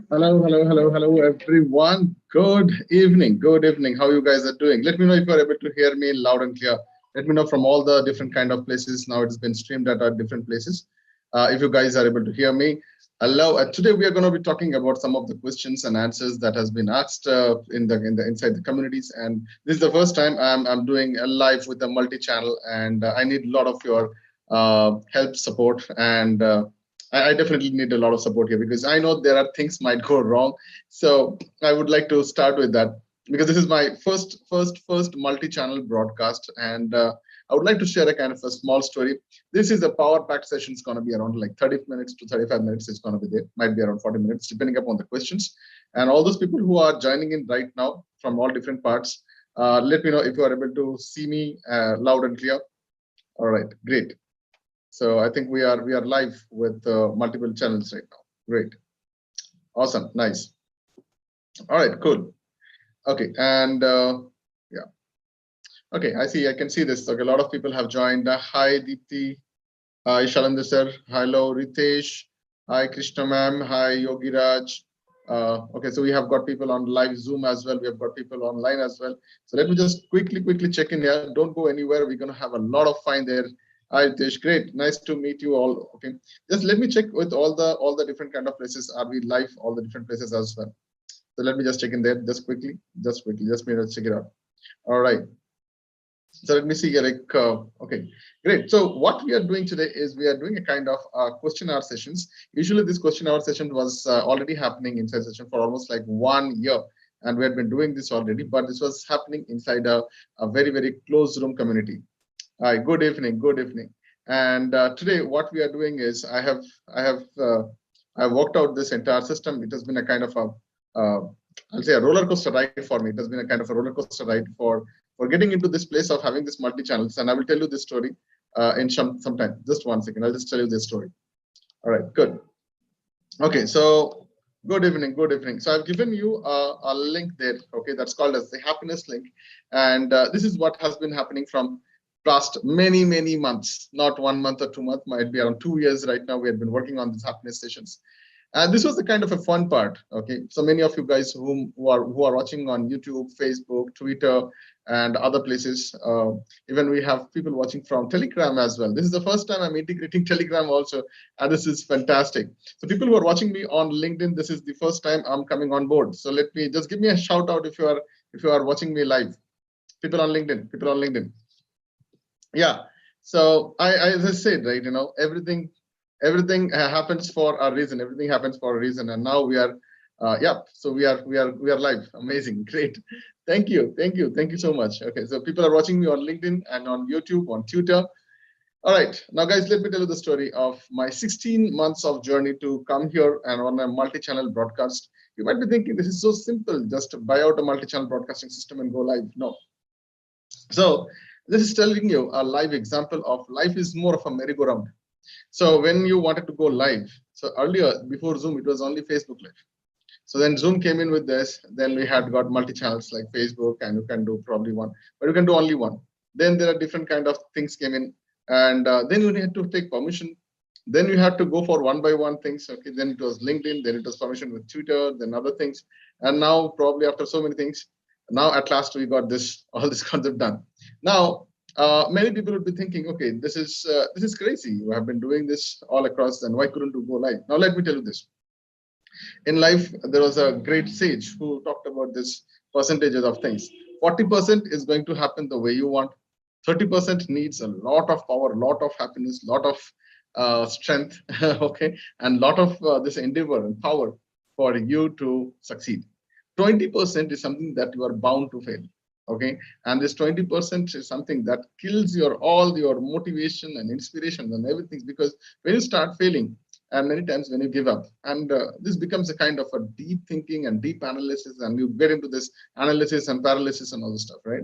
Hello, hello, hello, hello, everyone. Good evening. Good evening. How you guys are doing? Let me know if you are able to hear me loud and clear. Let me know from all the different kind of places. Now it's been streamed at different places. If you guys are able to hear me. Hello. Today we are going to be talking about some of the questions and answers that has been asked in the inside the communities. And this is the first time I'm doing a live with a multi-channel, and I need a lot of your help, support, and I definitely need a lot of support here because I know there are things might go wrong. So I would like to start with that because this is my first multi-channel broadcast, and I would like to share a kind of a small story. This is a power packed session. It's going to be around like 30 minutes to 35 minutes. It's going to be there. Might be around 40 minutes, depending upon the questions. And all those people who are joining in right now from all different parts, let me know if you are able to see me loud and clear. All right, great. So I think we are live with multiple channels right now. Great, awesome, nice. All right, cool. Okay, and yeah, okay. I can see this. Okay, a lot of people have joined. Hi, Deepthi. Hi, Shalandra sir. Hello, Ritesh. Hi, Krishna ma'am. Hi, Yogi Raj. Okay, so we have got people on live Zoom as well. We have got people online as well. So let me just quickly check in here. Don't go anywhere. We're gonna have a lot of fun there. Hi, Ritesh. Great. Nice to meet you all. Okay, just let me check with all the different kind of places. Are we live? All the different places as well. So let me just check in there just quickly. Just me check it out. All right. So let me see here, like, okay, great. So what we are doing today is we are doing a kind of question hour sessions. Usually this question hour session was already happening inside session for almost like 1 year. And we had been doing this already, but this was happening inside a very closed room community. Hi, good evening, good evening. And today what we are doing is I worked out this entire system. It has been a kind of I'll say a roller coaster ride for me. It has been a kind of a roller coaster ride for getting into this place of having this multi channels. And I will tell you this story in some time. Just 1 second. I'll just tell you this story. All right, good. Okay, so good evening, good evening. So I've given you a link there. Okay, that's called as the happiness link, and this is what has been happening from past many months. Not 1 month or 2 months. Might be around 2 years right now. We have been working on these happiness sessions. And this was the kind of a fun part. Okay, so many of you guys who are watching on YouTube, Facebook, Twitter, and other places. Even we have people watching from Telegram as well. This is the first time I'm integrating Telegram also, and this is fantastic. So people who are watching me on LinkedIn, this is the first time I'm coming on board. So let me just give me a shout out if you are watching me live. People on LinkedIn, people on LinkedIn. Yeah. So as I said, right, everything happens for a reason. Everything happens for a reason, and now we are yeah, so we are live. Amazing, great. Thank you so much. Okay, so people are watching me on LinkedIn and on YouTube, on Twitter. All right, now guys, let me tell you the story of my 16 months of journey to come here and on a multi-channel broadcast. You might be thinking this is so simple, just buy out a multi-channel broadcasting system and go live. No. So this is telling you a live example of life is more of a merry-go-round. So when you wanted to go live, so earlier before Zoom, it was only Facebook Live. So then Zoom came in with this. Then we had got multi-channels like Facebook, and you can do probably one, but you can do only one. Then there are different kind of things came in, and then you had to take permission. Then you had to go for one by one things. Okay, then it was LinkedIn, then it was permission with Twitter, then other things, and now probably after so many things, now at last we got this all this concept done. Now many people would be thinking, okay, this is crazy. You have been doing this all across, then why couldn't you go live? Now let me tell you this. In life, there was a great sage who talked about this percentages of things. 40% is going to happen the way you want. 30% needs a lot of power, lot of happiness, lot of strength, okay, and lot of this endeavor and power for you to succeed. 20% is something that you are bound to fail. Okay, and this 20% is something that kills your all your motivation and inspiration and everything, because when you start failing, and many times when you give up, and this becomes a kind of a deep thinking and deep analysis, and you get into this analysis and paralysis and all this stuff, right?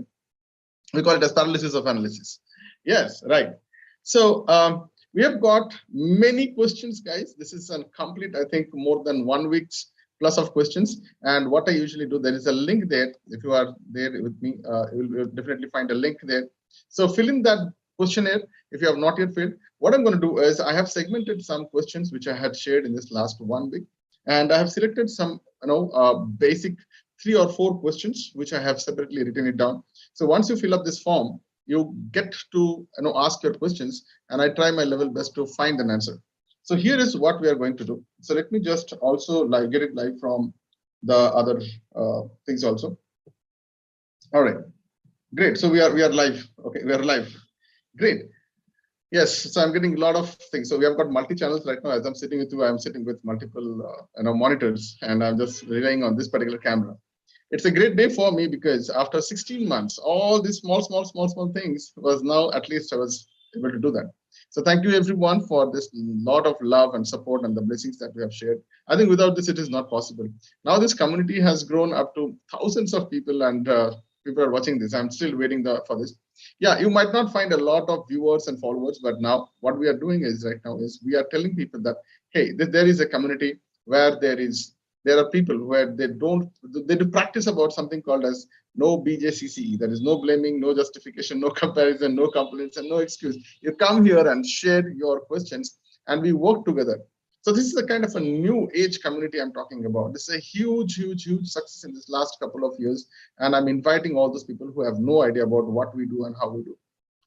We call it as paralysis of analysis. Yes, right. So we have got many questions, guys. This is a complete, I think, more than 1 week's plus of questions. And what I usually do, there is a link there. If you are there with me, you will definitely find a link there. So fill in that questionnaire if you have not yet filled. What I'm going to do is I have segmented some questions which I had shared in this last 1 week. And I have selected some, basic 3 or 4 questions, which I have separately written it down. So once you fill up this form, you get to, ask your questions, and I try my level best to find an answer. So here is what we are going to do. So let me just also get it live from the other things also. All right, great. So we are live. Okay, we are live. Great. Yes, so I'm getting a lot of things. So we have got multi-channels right now. As I'm sitting with you, I'm sitting with multiple monitors, and I'm just relying on this particular camera. It's a great day for me because after 16 months, all these small things was now at least I was able to do that. So thank you everyone for this lot of love and support and the blessings that we have shared. I think without this, it is not possible. Now this community has grown up to thousands of people, and people are watching this. I'm still waiting for this. Yeah, you might not find a lot of viewers and followers, but now what we are doing is right now is we are telling people that, hey, there is a community where there are people where they do practice about something called as no BJCCE. There is no blaming, no justification, no comparison, no complaints, and no excuse. You come here and share your questions, and we work together. So this is a kind of a new age community I'm talking about. This is a huge success in this last couple of years. And I'm inviting all those people who have no idea about what we do and how we do.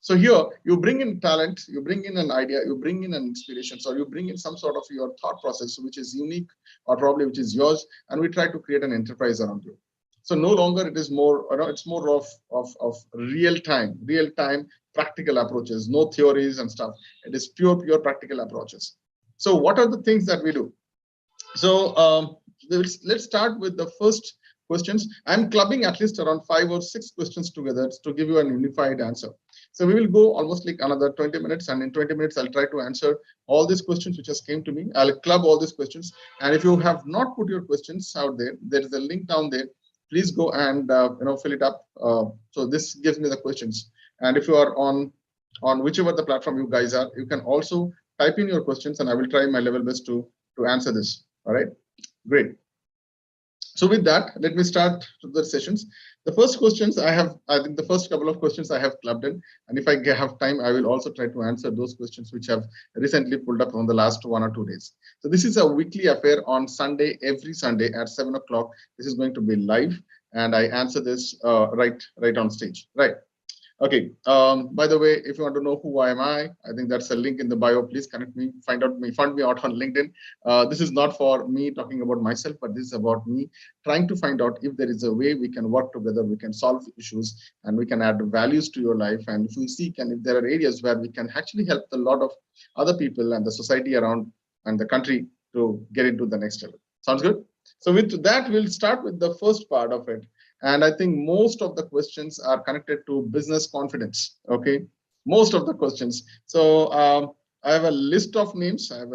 So here you bring in talent, you bring in an idea, you bring in an inspiration, so you bring in some sort of your thought process, which is unique or probably which is yours, and we try to create an enterprise around you. So no longer it is more, it's more of real time practical approaches, no theories and stuff. It is pure practical approaches. So what are the things that we do? So let's start with the first questions. I'm clubbing at least around 5 or 6 questions together to give you an unified answer. So we will go almost like another 20 minutes, and in 20 minutes I'll try to answer all these questions which has came to me. I'll club all these questions, and if you have not put your questions out there, there is a link down there. Please go and fill it up. So this gives me the questions, and if you are on whichever the platform you guys are, you can also type in your questions, and I will try my level best to answer this. All right, great. So with that, let me start the sessions. The first questions I think the first couple of questions I have clubbed in, and if I have time, I will also try to answer those questions which have recently pulled up on the last 1 or 2 days. So this is a weekly affair on Sunday, every Sunday at 7 o'clock. This is going to be live, and I answer this right on stage, right? Okay. By the way, if you want to know who am I think that's a link in the bio. Please connect me, find me out on LinkedIn. This is not for me talking about myself, but this is about me trying to find out if there is a way we can work together, we can solve issues, and we can add values to your life. And if we seek, and if there are areas where we can actually help a lot of other people and the society around and the country to get into the next level. Sounds good? So with that, we'll start with the first part of it. And I think most of the questions are connected to business confidence. Okay, most of the questions. So I have a list of names. Let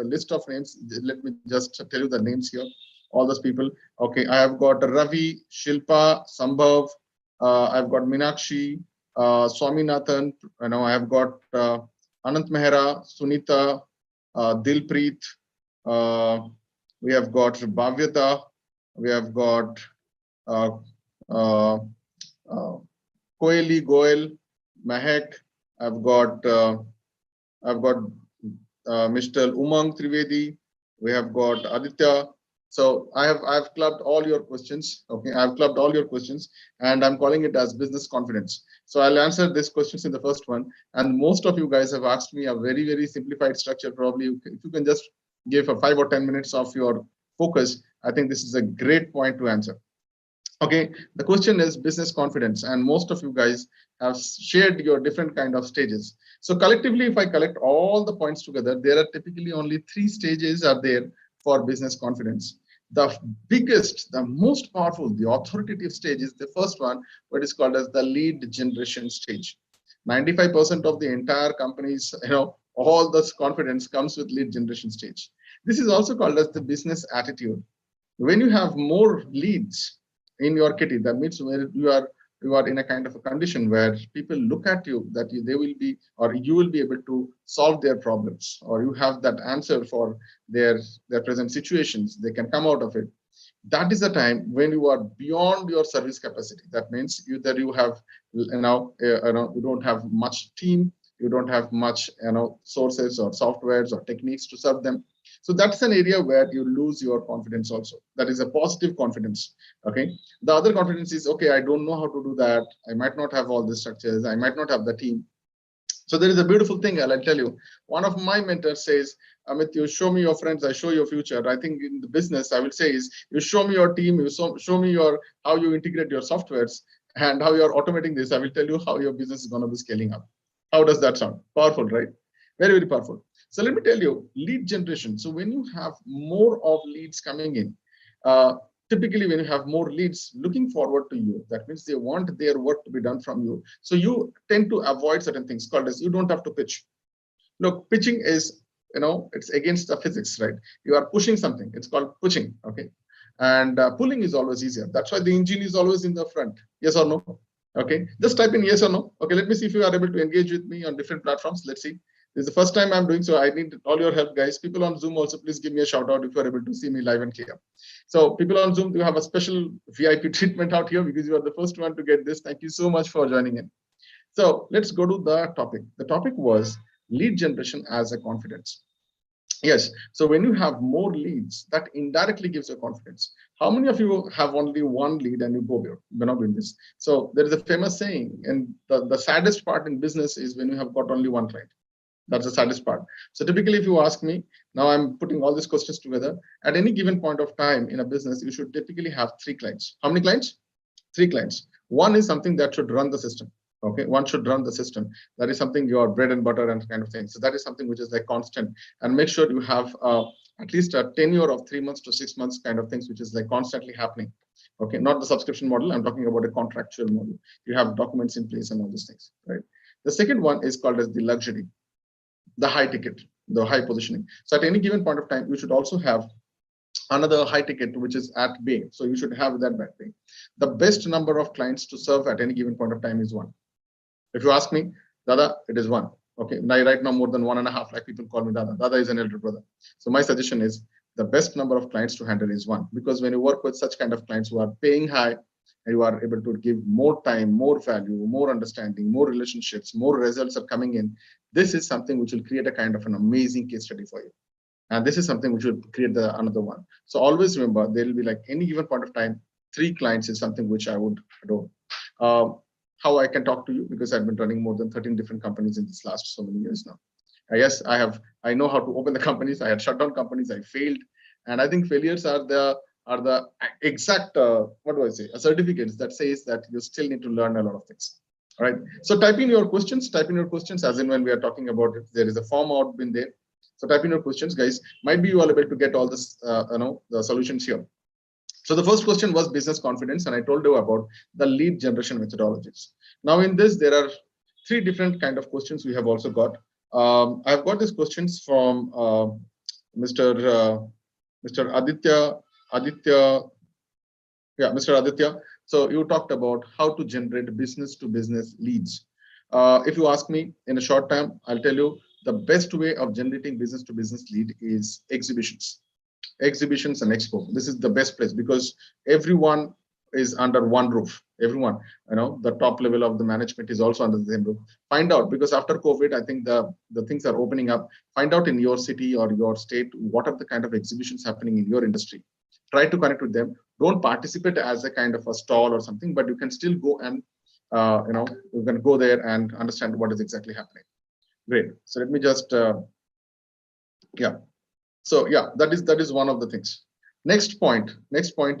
me just tell you the names here. All those people. Okay, I have got Ravi, Shilpa, Sambhav. I've got Minakshi, Swaminathan. I have got Anant Mehra, Sunita, Dilpreet. We have got Bhavyata. We have got Koeli, Goel, Mahek. I've got Mr. Umang Trivedi. We have got Aditya. So I've clubbed all your questions. Okay, I've clubbed all your questions, and I'm calling it as business confidence. So I'll answer these questions in the first one. And most of you guys have asked me a very simplified structure. Probably if you can just give a 5 or 10 minutes of your focus, I think this is a great point to answer. Okay, the question is business confidence, and most of you guys have shared your different kind of stages. So collectively, if I collect all the points together, there are typically only 3 stages are there for business confidence. The biggest, the most powerful, the authoritative stage is the first one, what is called as the lead generation stage. 95% of the entire company's, all this confidence comes with lead generation stage. This is also called as the business attitude. When you have more leads in your kitty, that means where you are in a kind of a condition where people look at you, that they will be, or you will be able to solve their problems, or you have that answer for their present situations. They can come out of it. That is the time when you are beyond your service capacity. That means you have, you don't have much team, you don't have much, sources or softwares or techniques to serve them. So that's an area where you lose your confidence also. That is a positive confidence. Okay. The other confidence is, okay, I don't know how to do that. I might not have all the structures. I might not have the team. So there is a beautiful thing, I'll tell you. One of my mentors says, Amit, you show me your friends, I show your future. I think in the business, I will say is, you show me your team, you show me your how you integrate your softwares and how you are automating this. I will tell you how your business is going to be scaling up. How does that sound? Powerful, right? Very, very powerful. So let me tell you, lead generation. So when you have more of leads coming in, uh, typically when you have more leads looking forward to you, that means they want their work to be done from you. So you tend to avoid certain things called as you don't have to pitch. Look, pitching is, it's against the physics, right? You are pushing something. It's called pushing, okay? And pulling is always easier. That's why the engine is always in the front. Yes or no? Okay, just type in yes or no. Okay, let me see if you are able to engage with me on different platforms. Let's see. This is the first time I'm doing, so I need all your help, guys. People on Zoom also, please give me a shout out if you're able to see me live and clear. So people on Zoom, you have a special VIP treatment out here because you are the first one to get this. Thank you so much for joining in. So let's go to the topic. The topic was lead generation as a confidence. Yes. So when you have more leads, that indirectly gives you confidence. How many of you have only one lead and you go there? You're not doing this. So there is a famous saying, and the saddest part in business is when you have got only one client. That's the saddest part. So typically, if you ask me, now I'm putting all these questions together. At any given point of time in a business, you should typically have three clients. How many clients? Three clients. One is something that should run the system. Okay, one should run the system. That is something your bread and butter and kind of thing. So that is something which is like constant. And make sure you have at least a tenure of 3 months to 6 months kind of things, which is like constantly happening. Okay, not the subscription model. I'm talking about a contractual model. You have documents in place and all these things, right? The second one is called as the luxury, the high ticket, the high positioning. So at any given point of time, you should also have another high ticket, which is at bay. So you should have that back bay. The best number of clients to serve at any given point of time is one. If you ask me, Dada, it is one. Okay, now right now more than 1.5 lakh people call me Dada. Dada is an elder brother. So my suggestion is the best number of clients to handle is one, because when you work with such kind of clients who are paying high, and you are able to give more time, more value, more understanding, more relationships, more results are coming in. This is something which will create a kind of an amazing case study for you. And this is something which will create another one. So always remember, there will be like any given point of time, 3 clients is something which I would adore. How I can talk to you, because I've been running more than 13 different companies in this last so many years now. Yes, I know how to open the companies. I had shut down companies. I failed. And I think failures are the exact, what do I say, certificates that says that you still need to learn a lot of things. All right. So type in your questions, as in when we are talking about it, there is a form out been there. So type in your questions, guys. Might be you are able to get all this, the solutions here. So the first question was business confidence, and I told you about the lead generation methodologies. Now in this, there are 3 different kind of questions we have also got. I've got these questions from Mr. Aditya, Mr. Aditya. So you talked about how to generate business to business leads. If you ask me in a short time, I'll tell you the best way of generating business to business lead is exhibitions and expo. This is the best place because everyone is under one roof. Everyone, the top level of the management is also under the same roof. Find out, because after COVID, I think the things are opening up. Find out in your city or your state, what are the kind of exhibitions happening in your industry. Try to connect with them. Don't participate as a kind of a stall or something, but you can still go and, you can go there and understand what is exactly happening. Great. So let me just, So yeah, that is one of the things. Next point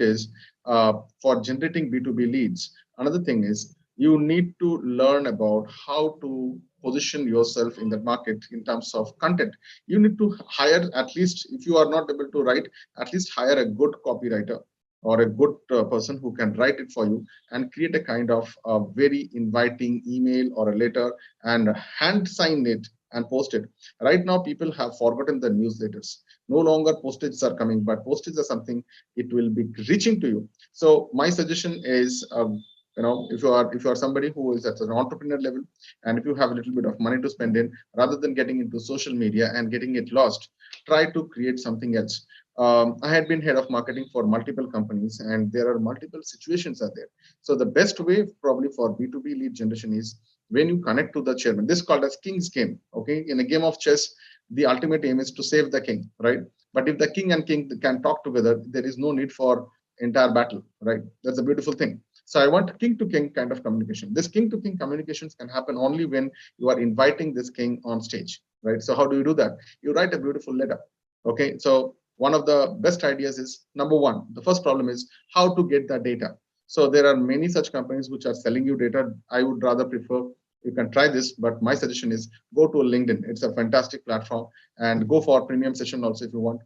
is for generating B2B leads. Another thing is you need to learn about how to position yourself in the market in terms of content. You need to hire, at least if you are not able to write, at least hire a good copywriter or a good person who can write it for you and create a kind of very inviting email or a letter and hand sign it and post it. Right now, people have forgotten the newsletters. No longer postages are coming, but postages are something it will be reaching to you. So my suggestion is, if you are somebody who is at an entrepreneur level, and if you have a little bit of money to spend in, rather than getting into social media and getting it lost, try to create something else. I had been head of marketing for multiple companies, and there are multiple situations out there. So the best way probably for B2B lead generation is when you connect to the chairman. This is called as king's game. Okay, in a game of chess, the ultimate aim is to save the king, right? But if the king and king can talk together, there is no need for entire battle, right? That's a beautiful thing. So I want king to king kind of communication. This king to king communications can happen only when you are inviting this king on stage, right? So how do you do that? You write a beautiful letter. Okay, so one of the best ideas is, number one, the first problem is how to get that data. So there are many such companies which are selling you data. I would rather prefer, you can try this, but my suggestion is go to LinkedIn. It's a fantastic platform, and go for premium session also if you want.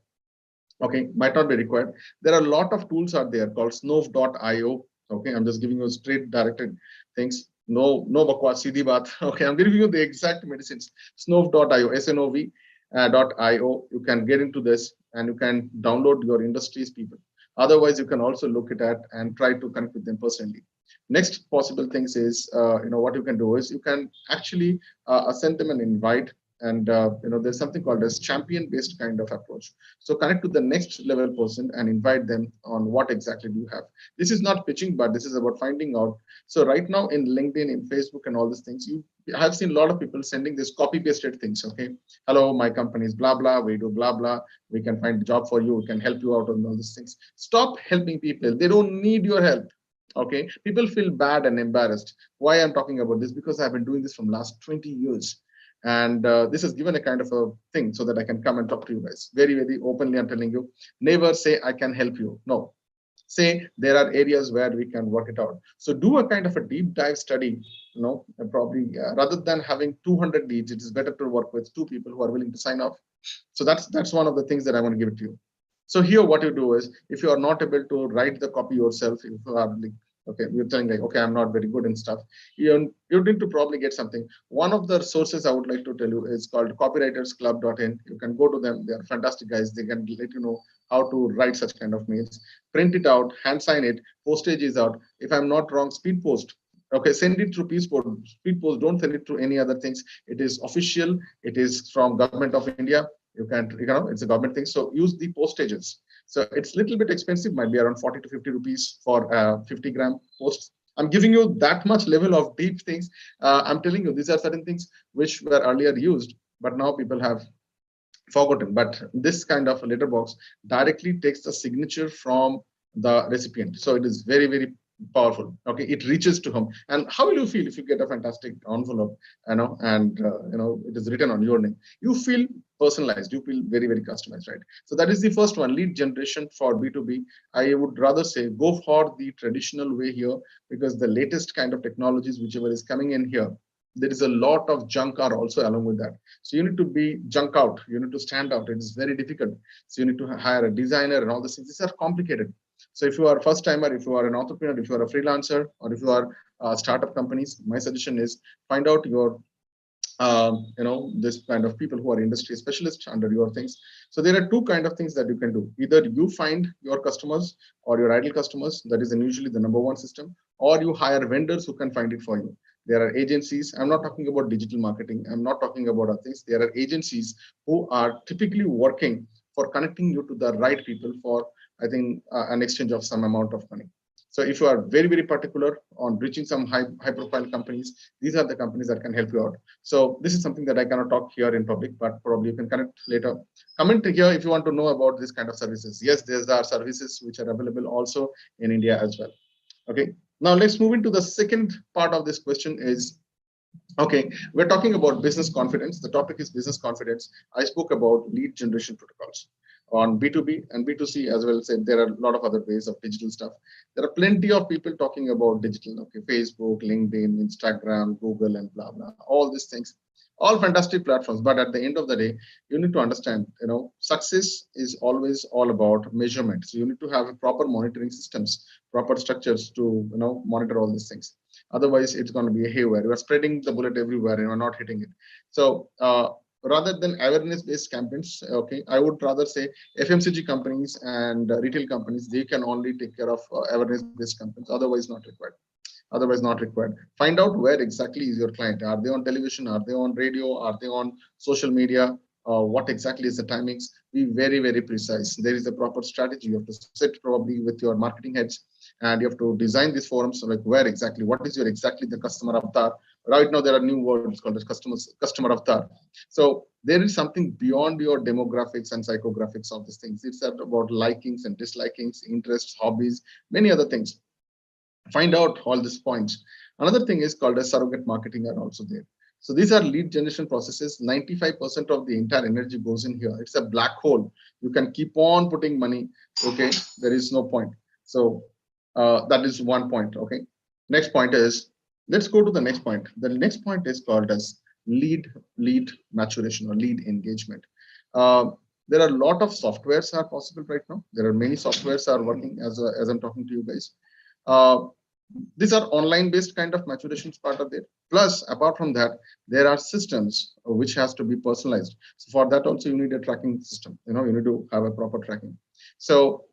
Okay, might not be required. There are a lot of tools out there called snove.io. Okay, I'm just giving you straight directed things. No bakwas, seedhi baat. Okay, I'm giving you the exact medicines. Snove.io, snov.io. You can get into this and you can download your industry's people. Otherwise, you can also look it at and try to connect with them personally. Next possible things is, what you can do is you can actually send them an invite, and there's something called as champion based kind of approach. So connect to the next level person and invite them on what exactly do you have. This is not pitching, but this is about finding out. So right now in LinkedIn, in Facebook and all these things, you have seen a lot of people sending this copy pasted things. Okay, hello, my company is blah blah, we do blah blah, we can find a job for you, we can help you out on all these things. Stop helping people, they don't need your help. Okay, people feel bad and embarrassed. Why I'm talking about this? Because I've been doing this from last 20 years, and this has given a kind of a thing so that I can come and talk to you guys very, very openly. I'm telling you, never say I can help you. No, say there are areas where we can work it out. So do a kind of a deep dive study, and probably rather than having 200 leads, it is better to work with 2 people who are willing to sign off. So that's one of the things that I want to give it to you. So here what you do is, if you are not able to write the copy yourself, if you are like, okay, you're telling like, okay, I'm not very good and stuff, you need to probably get something. One of the sources I would like to tell you is called copywritersclub.in. You can go to them. They are fantastic guys. They can let you know how to write such kind of mails. Print it out, hand sign it, postage is out. If I'm not wrong, speed post. Okay, send it through speed post. Don't send it through any other things. It is official. It is from government of India. It's a government thing. So use the postages. So it's a little bit expensive, might be around 40 to 50 rupees for 50-gram posts. I'm giving you that much level of deep things. I'm telling you, these are certain things which were earlier used, but now people have forgotten. But this kind of a letterbox directly takes the signature from the recipient. So it is very, very powerful. Okay, it reaches to him. And how will you feel if you get a fantastic envelope, and it is written on your name? You feel personalized, you feel very, very customized, right? So that is the first one, lead generation for B2B. I would rather say go for the traditional way here, because the latest kind of technologies, whichever is coming in here, there is a lot of junk are also along with that. So you need to be junk out, you need to stand out. It is very difficult. So you need to hire a designer and all these things. These are complicated. So if you are a first timer, if you are an entrepreneur, if you are a freelancer, or if you are startup companies, my suggestion is find out your this kind of people who are industry specialists under your things. So there are 2 kind of things that you can do. Either you find your customers or your ideal customers, that is usually the number 1 system, or you hire vendors who can find it for you. There are agencies. I'm not talking about digital marketing. I'm not talking about other things. There are agencies who are typically working for connecting you to the right people for, I think, an exchange of some amount of money. So if you are very, very particular on reaching some high profile companies, these are the companies that can help you out. So this is something that I cannot talk here in public, but probably you can connect later. Comment here if you want to know about this kind of services. Yes, there are services which are available also in India as well. Okay, now let's move into the second part of this question is, okay, we're talking about business confidence. The topic is business confidence. I spoke about lead generation protocols on B2B and B2C as well. Said there are a lot of other ways of digital stuff. There are plenty of people talking about digital. Okay, Facebook, LinkedIn, Instagram, Google, and blah blah. All these things, all fantastic platforms. But at the end of the day, you need to understand, success is always all about measurement. So you need to have a proper monitoring systems, proper structures to monitor all these things. Otherwise, it's going to be a haywire. You are spreading the bullet everywhere and you're not hitting it. So rather than awareness-based campaigns, okay, I would rather say FMCG companies and retail companies, they can only take care of awareness-based campaigns. Otherwise, not required. Otherwise, not required. Find out where exactly is your client. Are they on television? Are they on radio? Are they on social media? what exactly is the timings. Be very, very precise. There is a proper strategy. You have to sit probably with your marketing heads, and you have to design these forums, like where exactly, what is your exactly the customer avatar. Right now, there are new words called as customer avatar. So there is something beyond your demographics and psychographics of these things. It's about likings and dislikings, interests, hobbies, many other things. Find out all these points. Another thing is called as surrogate marketing are also there. So these are lead generation processes. 95% of the entire energy goes in here. It's a black hole. You can keep on putting money. Okay, there is no point. So that is one point. Okay. Next point is, let's go to the next point. The next point is called as lead maturation or lead engagement. Uh, there are a lot of softwares are possible right now. There are many softwares are working as I'm talking to you guys. Uh, these are online based kind of maturations part of it. Plus, apart from that, there are systems which has to be personalized. So for that also you need a tracking system. You know, you need to have a proper tracking. So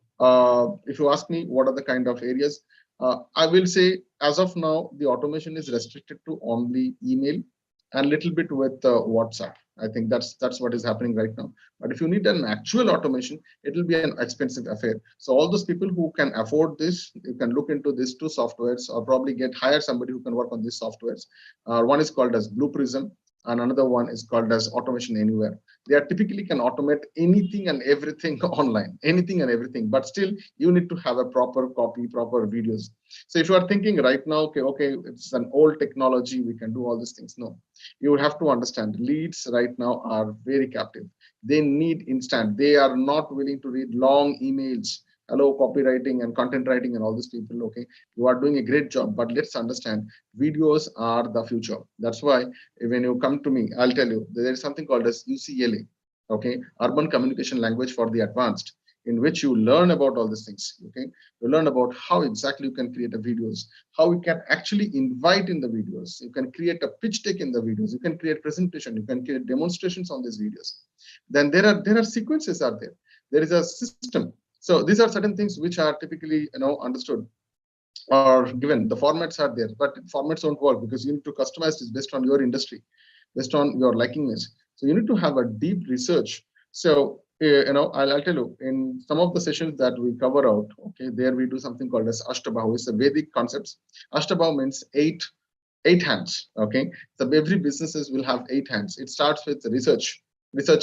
if you ask me what are the kind of areas, I will say as of now the automation is restricted to only email and little bit with WhatsApp. I think that's what is happening right now. But if you need an actual automation, it will be an expensive affair. So all those people who can afford this, you can look into these two softwares, or probably hire somebody who can work on these softwares. One is called as Blue Prism, and another one is called as Automation Anywhere. They are typically can automate anything and everything online, anything and everything. But still, you need to have a proper copy, proper videos. So if you are thinking right now, okay, it's an old technology, we can do all these things. No, you have to understand leads right now are very captive. They need instant. They are not willing to read long emails. Hello, copywriting and content writing and all these people. Okay, you are doing a great job, but let's understand videos are the future. That's why when you come to me, I'll tell you there is something called as UCLA. Okay, Urban Communication Language for the Advanced, in which you learn about all these things. Okay, you learn about how exactly you can create a videos, how you can actually invite in the videos, you can create a pitch deck in the videos, you can create presentation, you can create demonstrations on these videos. Then there are sequences are there. There is a system. So these are certain things which are typically understood or given. The formats are there, but formats don't work because you need to customize this based on your industry, based on your likingness. So you need to have a deep research. So I'll tell you in some of the sessions that we cover out. Okay, there we do something called as Ashtabhav. It's a Vedic concepts. Ashtabhav means eight hands. Okay, so every businesses will have 8 hands. It starts with research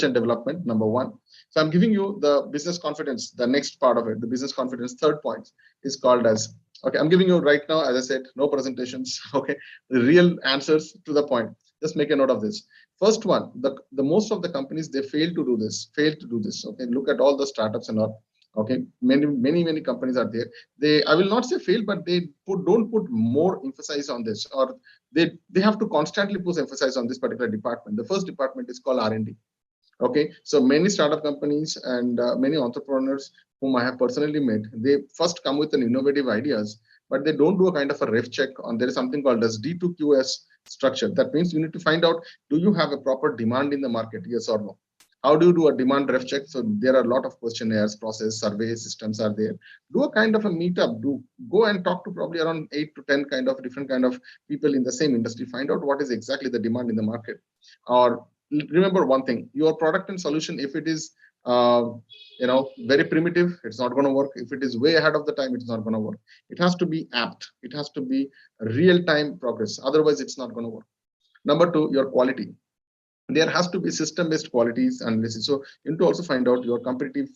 and development, number one. So I'm giving you the business confidence, the next part of it, the business confidence. Third point is called as, okay, I'm giving you right now, as I said, no presentations. Okay, the real answers to the point. Just make a note of this. First one, the most of the companies, they fail to do this. Okay, look at all the startups and all. Okay, many companies are there. I will not say fail, but they don't put more emphasis on this, or they have to constantly put emphasis on this particular department. The first department is called R&D. Okay, so many startup companies and many entrepreneurs whom I have personally met, they first come with an innovative ideas, but they don't do a kind of a ref check on. There is something called as D2QS structure. That means you need to find out, do you have a proper demand in the market? Yes or no? How do you do a demand ref check? So there are a lot of questionnaires, process, survey systems are there. Do a kind of a meetup. Do go and talk to probably around 8 to 10 kind of different kind of people in the same industry. Find out what is exactly the demand in the market. Or remember one thing: your product and solution, if it is very primitive, it's not going to work. If it is way ahead of the time, it's not going to work. It has to be apt. It has to be real-time progress. Otherwise, it's not going to work. Number two, your quality. There has to be system-based qualities analysis. So you need to also find out your competitive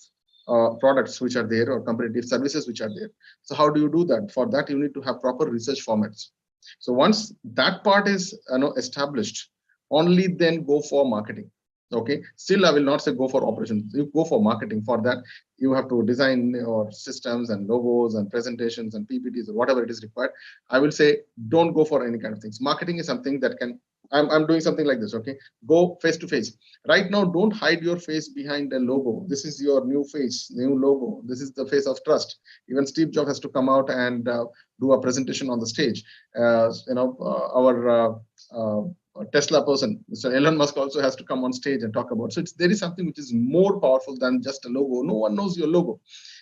products which are there or competitive services which are there. So how do you do that? For that, you need to have proper research formats. So once that part is established, only then go for marketing. Okay, still I will not say go for operations. You go for marketing. For that, you have to design your systems and logos and presentations and PPTs or whatever it is required. I will say don't go for any kind of things. Marketing is something that can, I'm doing something like this. Okay, go face to face. Right now, don't hide your face behind a logo. This is your new face, new logo. This is the face of trust. Even Steve Jobs has to come out and do a presentation on the stage. Our Tesla person, Mr. Elon Musk, also has to come on stage and talk about. So there is something which is more powerful than just a logo. No one knows your logo.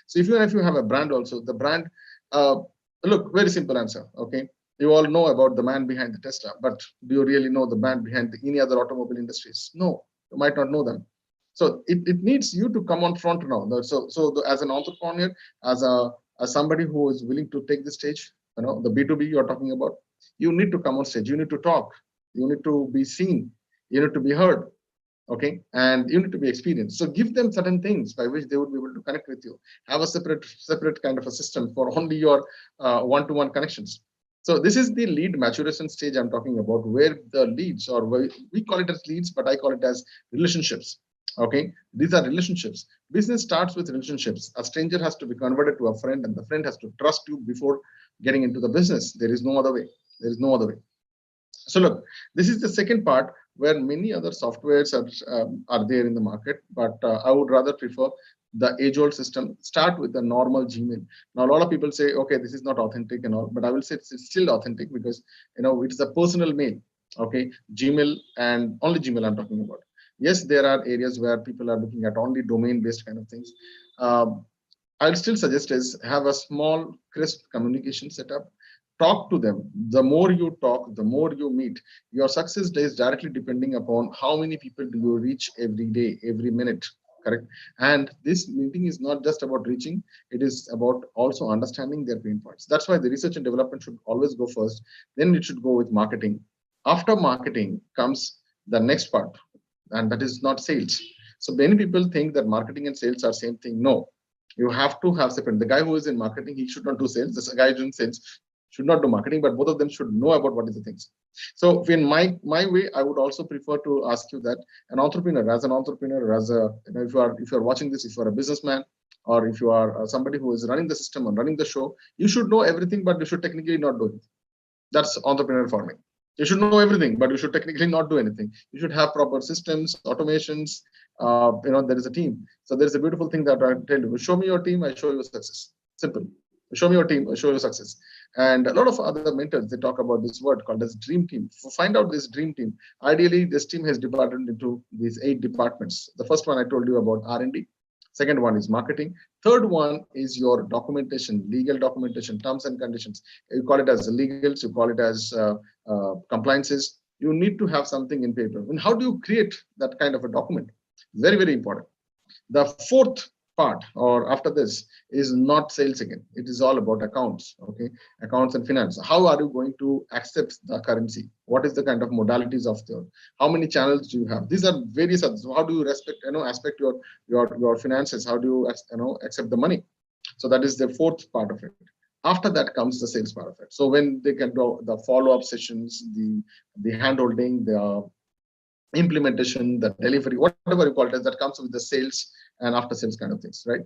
So even if you have a brand also, the brand, look, very simple answer. Okay, you all know about the man behind the Tesla, but do you really know the man behind any other automobile industries? No, you might not know them. So it needs you to come on front now. As an entrepreneur, as somebody who is willing to take the stage, the B2B you're talking about, you need to come on stage. You need to talk. You need to be seen. You need to be heard. Okay, and you need to be experienced. So give them certain things by which they would be able to connect with you. Have a separate kind of a system for only your one-to-one connections. So this is the lead maturation stage I'm talking about, where the leads, or we call it as leads, but I call it as relationships. Okay, these are relationships. Business starts with relationships. A stranger has to be converted to a friend, and the friend has to trust you before getting into the business. There is no other way. There is no other way. So look, this is the second part where many other softwares are there in the market, but I would rather prefer the age-old system. Start with the normal Gmail. Now, a lot of people say, okay, this is not authentic and all, but I will say it's still authentic because it's a personal mail. Okay, Gmail, and only Gmail I'm talking about. Yes, there are areas where people are looking at only domain-based kind of things. I'll still suggest is have a small, crisp communication setup. Talk to them. The more you talk, the more you meet. Your success is directly depending upon how many people do you reach every day, every minute. Correct. And this meeting is not just about reaching, it is about also understanding their pain points. That's why the research and development should always go first. Then it should go with marketing. After marketing comes the next part, and that is not sales. So many people think that marketing and sales are same thing. No, you have to have separate. The guy who is in marketing, he should not do sales. This guy doing sales should not do marketing, but both of them should know about what is the things. So in my way, I would also prefer to ask you that an entrepreneur, as a if you are watching this, if you are a businessman, or if you are somebody who is running the system or running the show, you should know everything, but you should technically not do it. That's entrepreneur farming. You should know everything, but you should technically not do anything. You should have proper systems, automations. There is a team. So there is a beautiful thing that I tell you: show me your team, I show you success. Simple. Show me your team, I show you success. And a lot of other mentors, they talk about this word called as dream team. Find out this dream team. Ideally, this team has divided into these 8 departments. The first one I told you about R&D. Second one is marketing. Third one is your documentation, legal documentation, terms and conditions. You call it as legals, you call it as compliances. You need to have something in paper. And how do you create that kind of a document? Very, very important. The fourth part, or after this, is not sales again. It is all about accounts. Okay, accounts and finance. How are you going to accept the currency? What is the kind of modalities of the? How many channels do you have? These are various others. How do you aspect your finances? How do you accept the money? So that is the fourth part of it. After that comes the sales part of it. So when they can do the follow-up sessions, the handholding, the implementation, the delivery, whatever you call it, that comes with the sales and after sales kind of things, right?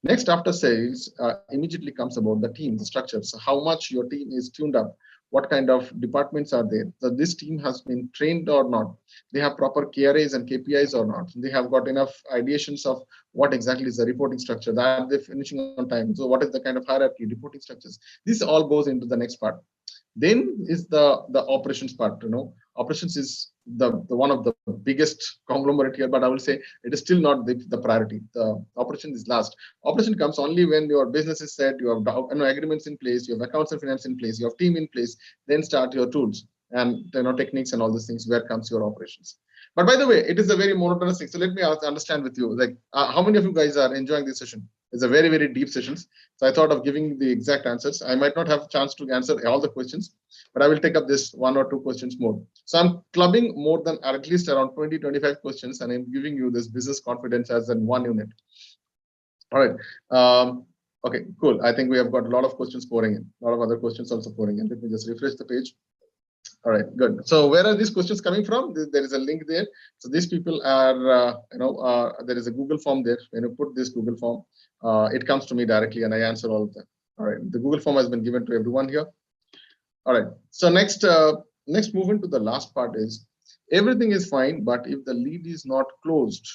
Next, after sales, immediately comes about the team, the structures, how much your team is tuned up, what kind of departments are there, so this team has been trained or not, they have proper KRAs and KPIs or not, they have got enough ideations of what exactly is the reporting structure, that they're finishing on time, so what is the kind of hierarchy, reporting structures, this all goes into the next part. Then is the operations part. Operations is the one of the biggest conglomerate here, but I will say it is still not the priority. The operation is last. Operation comes only when your business is set, you have agreements in place, you have accounts and finance in place, you have team in place, then start your tools and techniques and all these things. Where comes your operations? But by the way, it is a very monotonous thing. So let me understand with you, like how many of you guys are enjoying this session? It's a very, very deep sessions. So I thought of giving the exact answers. I might not have a chance to answer all the questions, but I will take up this 1 or 2 questions more. So I'm clubbing more than at least around 20, 25 questions, and I'm giving you this business confidence as in one unit. All right. Okay, cool. I think we have got a lot of questions pouring in, a lot of other questions also pouring in. Let me just refresh the page. All right, good. So where are these questions coming from? There is a link there. So these people are, there is a Google form there. When you put this Google form, it comes to me directly and I answer all of them. All right, the Google form has been given to everyone here. All right, so next move into the last part is everything is fine, but if the lead is not closed,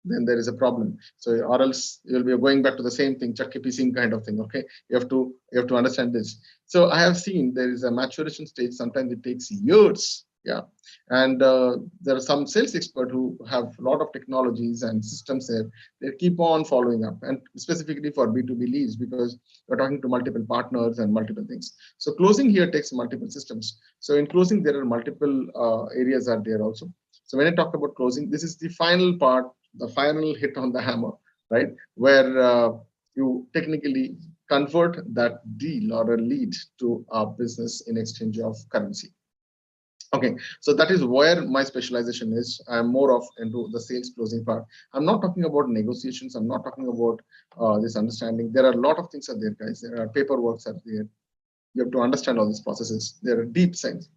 then there is a problem. So or else you'll be going back to the same thing, chucky piecing kind of thing. Okay, you have to understand this. So I have seen there is a maturation stage. Sometimes it takes years. Yeah, and there are some sales experts who have a lot of technologies and systems there. They keep on following up, and specifically for B2B leads, because you're talking to multiple partners and multiple things. So closing here takes multiple systems. So in closing, there are multiple areas are there also. So when I talk about closing, this is the final part the final hit on the hammer, right? Where you technically convert that deal or a lead to a business in exchange of currency. Okay, so that is where my specialization is. I'm more of into the sales closing part. I'm not talking about negotiations. I'm not talking about this understanding. There are a lot of things are there, guys. There are paperwork are there. You have to understand all these processes. There are deep science.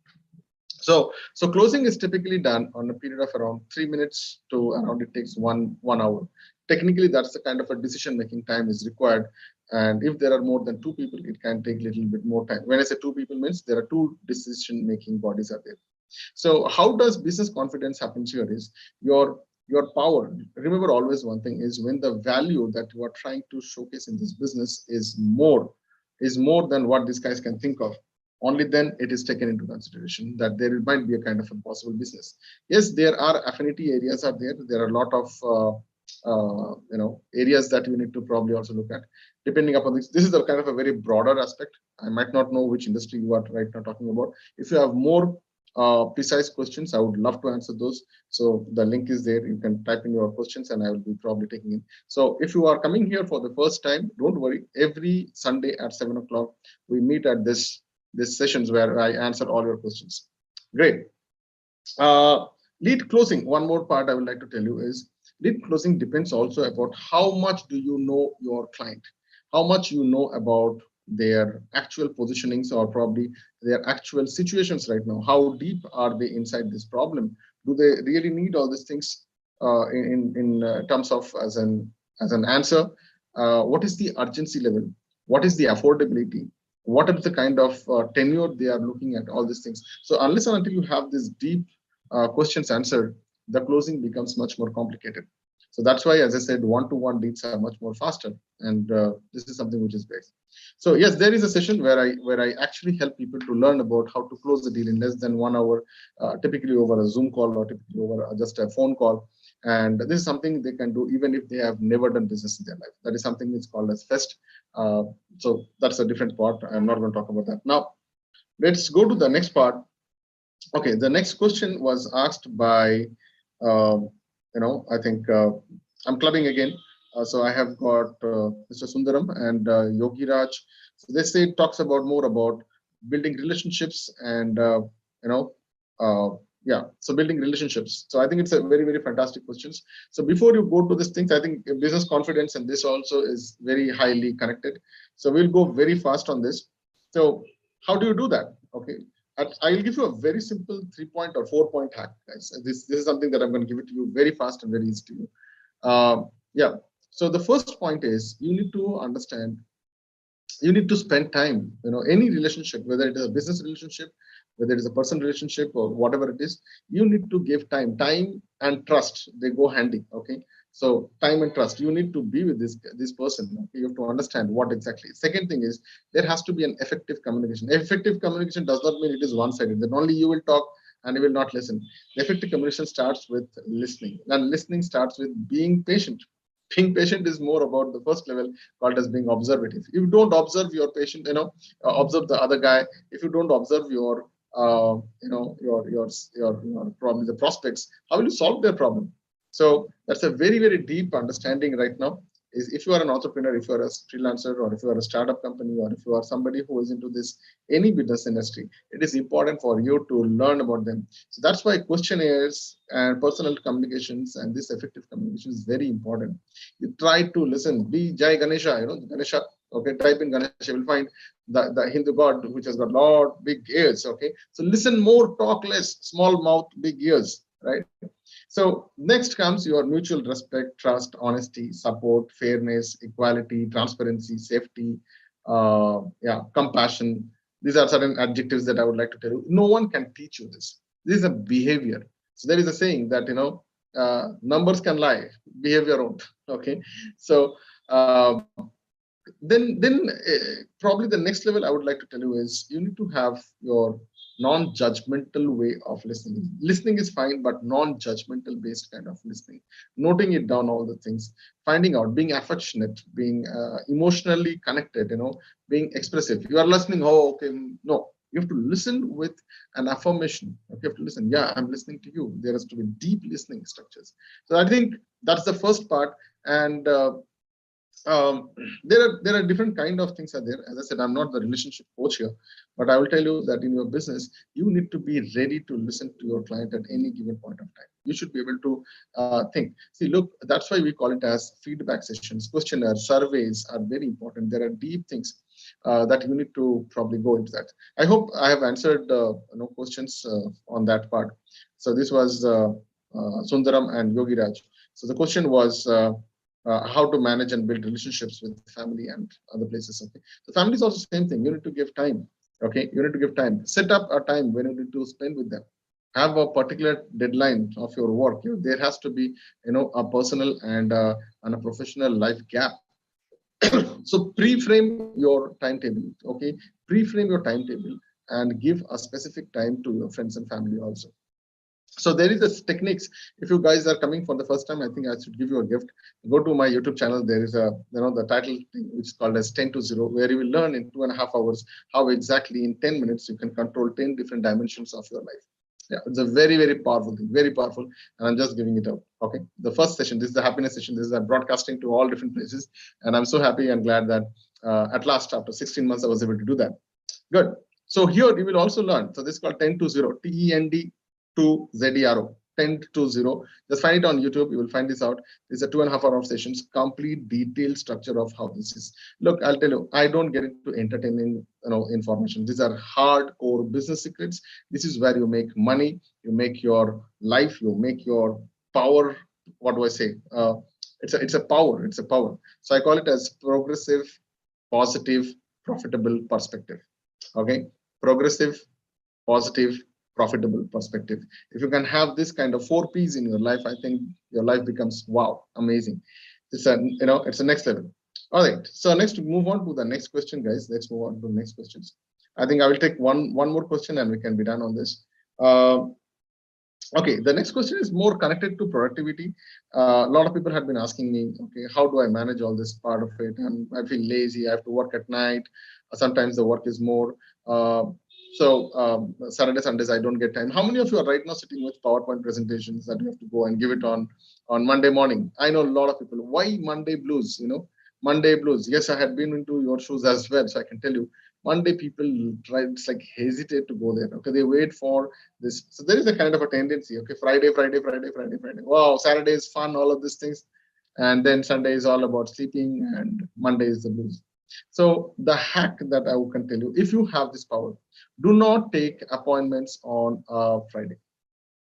So closing is typically done on a period of around 3 minutes to around it takes one hour. Technically, that's the kind of a decision-making time is required. And if there are more than two people, it can take a little bit more time. When I say two people means there are two decision-making bodies are there. So how does business confidence happens here is your power. Remember always one thing is when the value that you are trying to showcase in this business is more than what these guys can think of, only then it is taken into consideration that there might be a kind of impossible business. Yes, there are affinity areas are there. There are a lot of areas that you need to probably also look at. Depending upon this, this is a kind of a very broader aspect. I might not know which industry you are right now talking about. If you have more precise questions, I would love to answer those. So the link is there. You can type in your questions and I will be probably taking it. So if you are coming here for the first time, don't worry. Every Sunday at 7 o'clock, we meet at this sessions where I answer all your questions. Great. Lead closing. One more part I would like to tell you is lead closing depends also about how much do you know your client, how much you know about their actual positionings or probably their actual situations right now. How deep are they inside this problem? Do they really need all these things in terms of as an answer? What is the urgency level? What is the affordability? What is the kind of tenure they are looking at? All these things. So unless and until you have these deep questions answered, the closing becomes much more complicated. So that's why, as I said, one-to-one leads are much more faster, and this is something which is great. So yes, there is a session where I actually help people to learn about how to close the deal in less than 1 hour, typically over a Zoom call or typically over just a phone call. And this is something they can do even if they have never done business in their life. That is something that's called as FEST. So that's a different part. I'm not going to talk about that now. Let's go to the next part. Okay, the next question was asked by, I think I'm clubbing again. So I have got Mr. Sundaram and Yogi Raj. So they say it talks about more about building relationships and, yeah, so building relationships. So I think it's a very, very fantastic questions. So before you go to these things, I think business confidence and this also is very highly connected. So we'll go very fast on this. So how do you do that? Okay. I'll give you a very simple 3-point or 4-point hack, guys. This is something that I'm going to give it to you very fast and very easy to you. Yeah. So the first point is you need to understand, you need to spend time. Any relationship, whether it is a business relationship, whether it is a personal relationship or whatever it is, you need to give time. Time and trust, they go handy. Okay. So time and trust, you need to be with this person. Okay? You have to understand what exactly. Second thing is there has to be an effective communication. Effective communication does not mean it is one-sided. Then only you will talk and you will not listen. The effective communication starts with listening, and listening starts with being patient. Being patient is more about the first level called as being observative. If you don't observe your patient, observe the other guy. If you don't observe your probably the prospects, how will you solve their problem? So that's a very, very deep understanding right now. Is if you are an entrepreneur, if you are a freelancer, or if you are a startup company, or if you are somebody who is into this any business industry, it is important for you to learn about them. So that's why questionnaires and personal communications and this effective communication is very important. You try to listen. Be Jai Ganesha, Ganesha. Okay, type in Ganesha, you will find the Hindu god which has got a lot big ears. Okay, so listen more, talk less, small mouth, big ears, right? So next comes your mutual respect, trust, honesty, support, fairness, equality, transparency, safety, compassion. These are certain adjectives that I would like to tell you. No one can teach you this. This is a behavior. So there is a saying that numbers can lie, behavior won't. Okay, so then probably the next level I would like to tell you is you need to have your non-judgmental way of listening. Listening is fine, but non-judgmental based kind of listening, noting it down, all the things, finding out, being affectionate, being emotionally connected, being expressive. You are listening, oh, okay, no, You have to listen with an affirmation. Okay, you have to listen. Yeah, I'm listening to you. There has to be deep listening structures. So I think that's the first part. And there are different kind of things are there. As I said, I'm not the relationship coach here, but I will tell you that in your business, you need to be ready to listen to your client at any given point of time. You should be able to think. See, look, that's why we call it as feedback sessions. Questionnaires, surveys are very important. There are deep things that you need to probably go into that. I hope I have answered questions on that part. So this was Sundaram and Yogi Raj. So the question was how to manage and build relationships with family and other places. Okay, so family is also the same thing. You need to give time. Okay, you need to give time. Set up a time when you need to spend with them. Have a particular deadline of your work. There has to be, a personal and a professional life gap. So pre-frame your timetable. Okay, pre-frame your timetable and give a specific time to your friends and family also. So there is a techniques. If you guys are coming for the first time, I think I should give you a gift. Go to my YouTube channel. There is the title thing, which is called as 10 to 0, where you will learn in 2.5 hours how exactly in 10 minutes you can control 10 different dimensions of your life. Yeah, it's a very, very powerful thing, very powerful. And I'm just giving it out. Okay. The first session, this is the happiness session. This is broadcasting to all different places. And I'm so happy and glad that at last, after 16 months, I was able to do that. Good. So here you will also learn. So this is called 10 to 0, TEND to ZERO, 10 to 0. Just find it on YouTube. You will find this out. It's a 2.5 hour sessions, complete detailed structure of how this is. Look, I'll tell you, I don't get into entertaining, information. These are hardcore business secrets. This is where you make money, you make your life, you make your power. What do I say? It's a power. It's a power. So I call it as progressive, positive, profitable perspective. Okay, progressive, positive, profitable perspective. If you can have this kind of 4 P's in your life, I think your life becomes wow, amazing. It's it's a next level. All right. So next, move on to the next question, guys. Let's move on to the next questions. I think I will take one more question and we can be done on this. Okay, the next question is more connected to productivity. A lot of people have been asking me, okay, how do I manage all this part of it? And I feel lazy. I have to work at night. Sometimes the work is more. Saturday, Sundays, I don't get time. How many of you are right now sitting with PowerPoint presentations that you have to go and give it on Monday morning? I know a lot of people. Why Monday blues? Monday blues. Yes, I had been into your shoes as well, so I can tell you. Monday people try, it's like hesitate to go there. Okay, they wait for this. So there is a kind of a tendency. Okay, Friday. Wow, Saturday is fun, all of these things. And then Sunday is all about sleeping and Monday is the blues. So the hack that I can tell you, if you have this power, do not take appointments on Friday.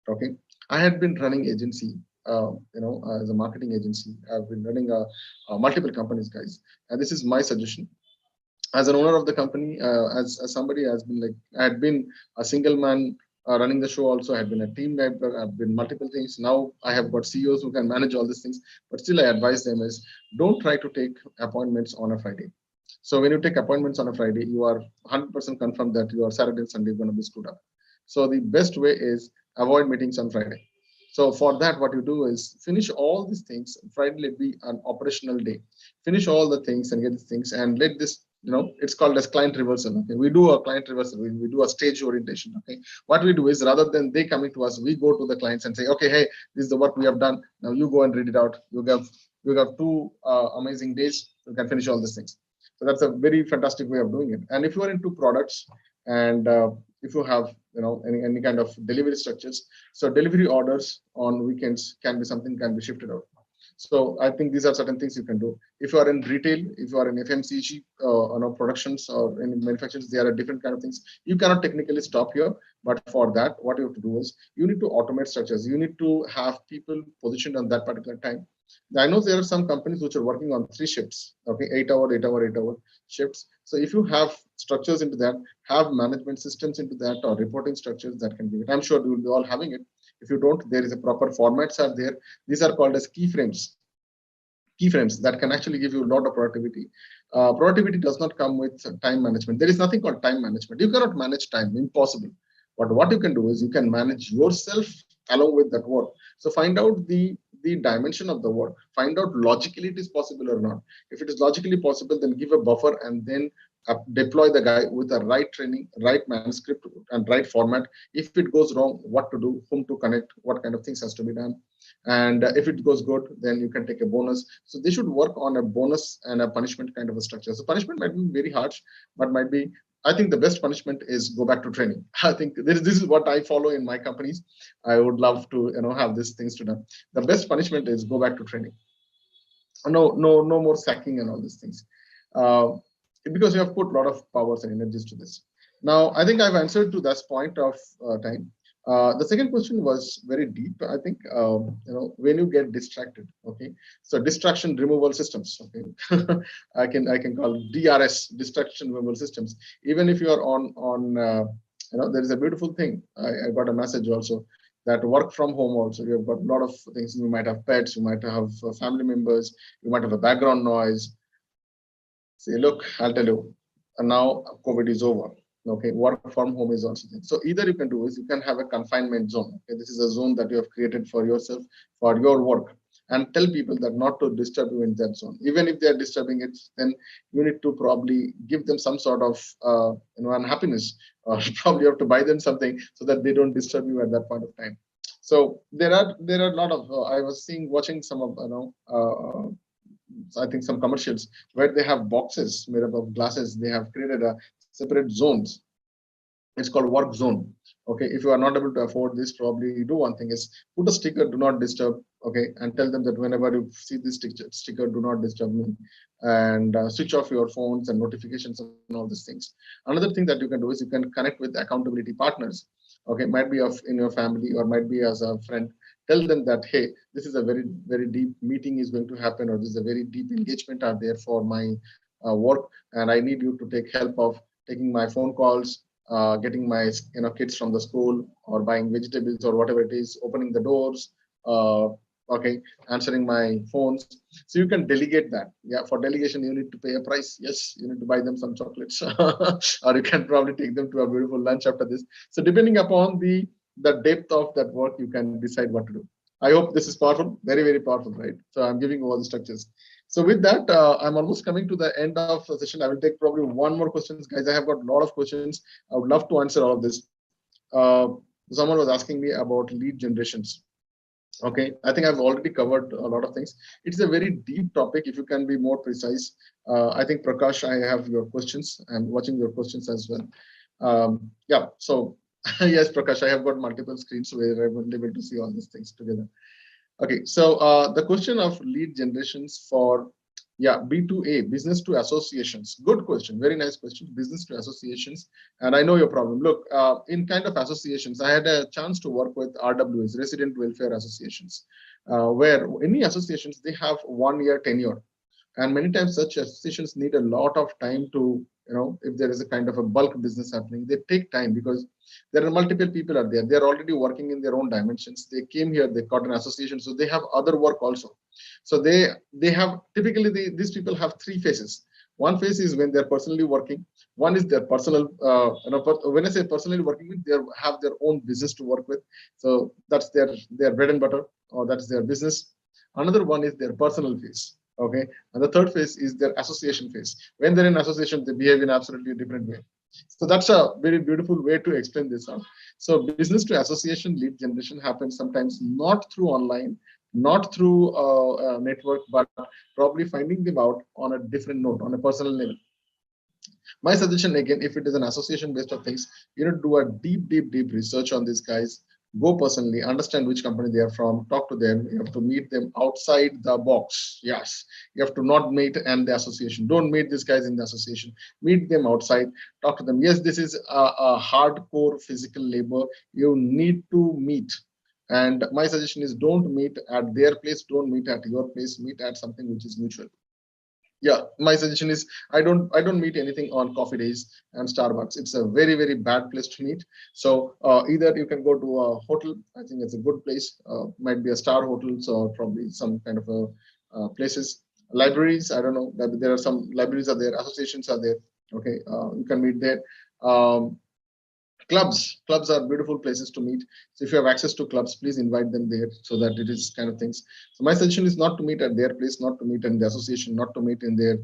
Okay, I had been running agency, as a marketing agency. I've been running multiple companies, guys, and this is my suggestion. As an owner of the company, as somebody has been like, I had been a single man running the show. Also, I had been a team member. I've been multiple things. Now I have got CEOs who can manage all these things. But still, I advise them is don't try to take appointments on a Friday. So when you take appointments on a Friday, you are 100% confirmed that your Saturday and Sunday is going to be screwed up. So the best way is avoid meetings on Friday. So for that, what you do is finish all these things. Friday let be an operational day. Finish all the things and get these things and let this, it's called as client reversal. Okay, we do a client reversal. We do a stage orientation. Okay, what we do is rather than they coming to us, we go to the clients and say, okay, hey, this is the work we have done. Now you go and read it out. You have 2 amazing days. You can finish all these things. So that's a very fantastic way of doing it. And if you are into products and if you have any kind of delivery structures, so delivery orders on weekends can be shifted out. So I think these are certain things you can do. If you are in retail, if you are in FMCG, productions or any manufacturers, there are different kind of things. You cannot technically stop here, but for that, what you have to do is you need to automate structures. You need to have people positioned on that particular time. I know there are some companies which are working on 3 shifts, okay, 8-hour shifts. So if you have structures into that, have management systems into that or reporting structures that can give it. I'm sure you will be all having it. If you don't, there is a proper formats are there. These are called as keyframes. Keyframes that can actually give you a lot of productivity. Productivity does not come with time management. There is nothing called time management. You cannot manage time, impossible. But what you can do is you can manage yourself along with that work. So find out the dimension of the work. Find out logically it is possible or not. If it is logically possible, then give a buffer and then deploy the guy with the right training, right manuscript, and right format. If it goes wrong, what to do, whom to connect, what kind of things has to be done. And if it goes good, then you can take a bonus. So they should work on a bonus and a punishment kind of a structure. So punishment might be very harsh, but might be, I think the best punishment is go back to training. I think this is what I follow in my companies. I would love to have these things to done. The best punishment is go back to training. No more sacking and all these things, uh, because you have put a lot of powers and energies to this. Now, I think I've answered to that point of time. The second question was very deep. I think when you get distracted. Okay, so distraction removal systems. Okay, I can call it DRS, distraction removal systems. Even if you are on there is a beautiful thing. I got a message also that work from home also. You have got a lot of things. You might have pets, you might have family members, you might have a background noise. Say, look, I'll tell you, and now COVID is over. Okay, work from home is also there. So either you can do is you can have a confinement zone. Okay, this is a zone that you have created for yourself, for your work, and tell people that not to disturb you in that zone. Even if they are disturbing it, then you need to probably give them some sort of unhappiness, or probably have to buy them something so that they don't disturb you at that point of time. So there are a lot of I was watching some of I think some commercials where they have boxes made up of glasses. They have created a separate zones. It's called work zone. Okay, if you are not able to afford this, probably do one thing is put a sticker, do not disturb. Okay, and tell them that whenever you see this sticker, do not disturb me, and switch off your phones and notifications and all these things. Another thing that you can do is you can connect with accountability partners. Okay, might be of in your family or might be as a friend. Tell them that, hey, this is a very deep meeting is going to happen, or this is a very deep engagement are there for my work, and I need you to take help of taking my phone calls, getting my kids from the school, or buying vegetables or whatever it is, opening the doors, uh, okay, answering my phones. So you can delegate that. Yeah, for delegation you need to pay a price. Yes, you need to buy them some chocolates, or you can probably take them to a beautiful lunch after this. So depending upon the depth of that work, you can decide what to do. I hope this is powerful, very powerful, right? So I'm giving all the structures. So with that, I'm almost coming to the end of the session. I will take probably one more questions, guys. I have got a lot of questions. I would love to answer all of this. Uh, Someone was asking me about lead generations. Okay, I think I've already covered a lot of things. It's a very deep topic. If you can be more precise, I think Prakash, I have your questions. I'm watching your questions as well. Yeah, so yes, Prakash, I have got multiple screens where I'm able to see all these things together. Okay, so the question of lead generations for B2A, business to associations. Good question, very nice question. Business to associations, and I know your problem. Look, in kind of associations, I had a chance to work with RWAs, resident welfare associations, where any associations they have 1 year tenure, and many times such associations need a lot of time to if there is a kind of a bulk business happening, they take time because there are multiple people are there, they're already working in their own dimensions. They came here, they got an association, so they have other work also. So they have typically these people have three phases. One phase is when they're personally working. One is their personal when I say personally working, they have their own business to work with, so that's their bread and butter, or that's their business. Another one is their personal phase. Okay, and the third phase is their association phase. When they're in association, they behave in absolutely different way. So that's a very beautiful way to explain this out. So business to association lead generation happens sometimes not through online, not through network, but probably finding them out on a different note, on a personal level. My suggestion again, if it is an association based of things, you know, do a deep research on these guys. Go personally, understand which company they are from, talk to them. You have to meet them outside the box. Yes, you have to not meet and the association. Don't meet these guys in the association. Meet them outside, talk to them. Yes, this is a hardcore physical labor. You need to meet. And my suggestion is don't meet at their place, don't meet at your place, meet at something which is mutual. Yeah, my suggestion is I don't meet anything on coffee days and Starbucks. It's a very bad place to meet. So either you can go to a hotel. I think it's a good place. Might be a star hotels or probably some kind of a places. Libraries, I don't know, that there are some libraries are there, associations are there. Okay, you can meet there. um, Clubs are beautiful places to meet. So if you have access to clubs, please invite them there so that it is kind of things. So my suggestion is not to meet at their place, not to meet in the association, not to meet in their,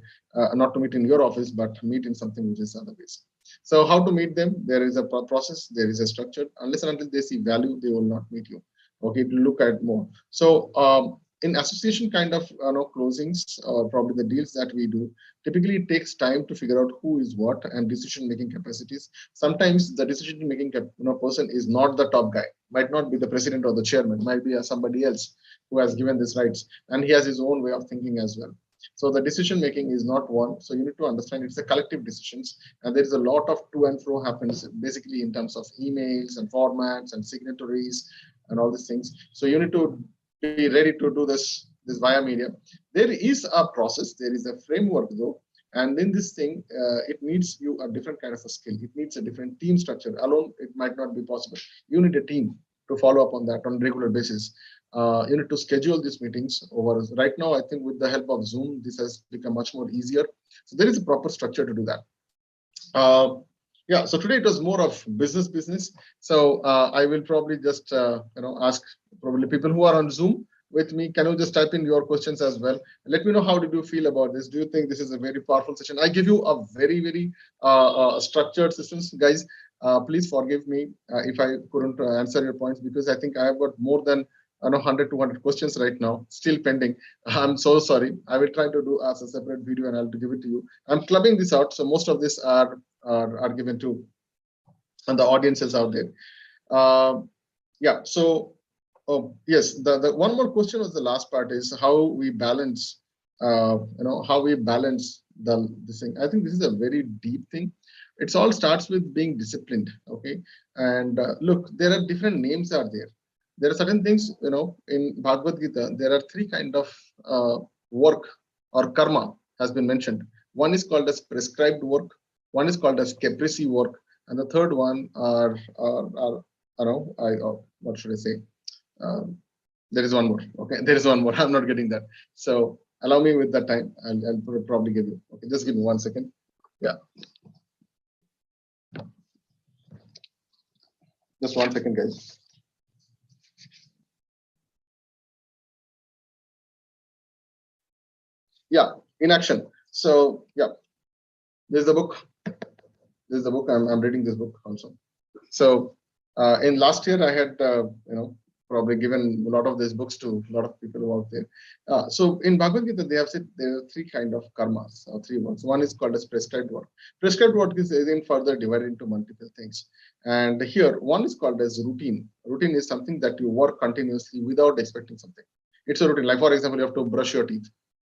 not to meet in your office, but meet in something which is other ways. So how to meet them? There is a process, there is a structure. Unless and until they see value, they will not meet you. Okay, to look at more. So in association kind of closings, or probably the deals that we do, typically it takes time to figure out who is what and decision making capacities. Sometimes the decision making person is not the top guy, might not be the president or the chairman, might be somebody else who has given these rights, and he has his own way of thinking as well. So the decision making is not one. So you need to understand it's a collective decisions, and there is a lot of to and fro happens basically in terms of emails and formats and signatories and all these things. So you need to be ready to do this via media. There is a process, there is a framework though, and in this thing, it needs you a different kind of a skill. It needs a different team structure. Alone, it might not be possible. You need a team to follow up on that on a regular basis. You need to schedule these meetings over. Right now, I think with the help of Zoom, this has become much more easier. So there is a proper structure to do that. Yeah, so today it was more of business. So I will probably just ask probably people who are on Zoom with me. Can you just type in your questions as well? Let me know, how did you feel about this? Do you think this is a very powerful session? I give you a very structured systems, guys. Please forgive me if I couldn't answer your points, because I think I have got more than 100 200 questions right now still pending. I'm so sorry. I will try to do as a separate video and I'll give it to you. I'm clubbing this out, so most of this are given to and the audiences out there. Yeah, so yes, the one more question was the last part, is how we balance how we balance this thing. I think this is a very deep thing. It all starts with being disciplined. Okay, and look, there are different names out there. There are certain things, in Bhagavad Gita, there are three kind of work or karma has been mentioned. One is called as prescribed work, one is called as caprice work, and the third one are what should I say? There is one more. Okay, there is one more. I'm not getting that. So allow me with that time. I'll probably give you. Okay, just give me 1 second. Yeah. Just 1 second, guys. Yeah, in action. So yeah, there's the book. This is the book. I'm reading this book also. So in last year, I had probably given a lot of these books to a lot of people who are out there. So in Bhagavad Gita, they have said there are three kind of karmas, or three works. One is called as prescribed work. Prescribed work is then further divided into multiple things. And here, one is called as routine. Routine is something that you work continuously without expecting something. It's a routine. Like, for example, you have to brush your teeth.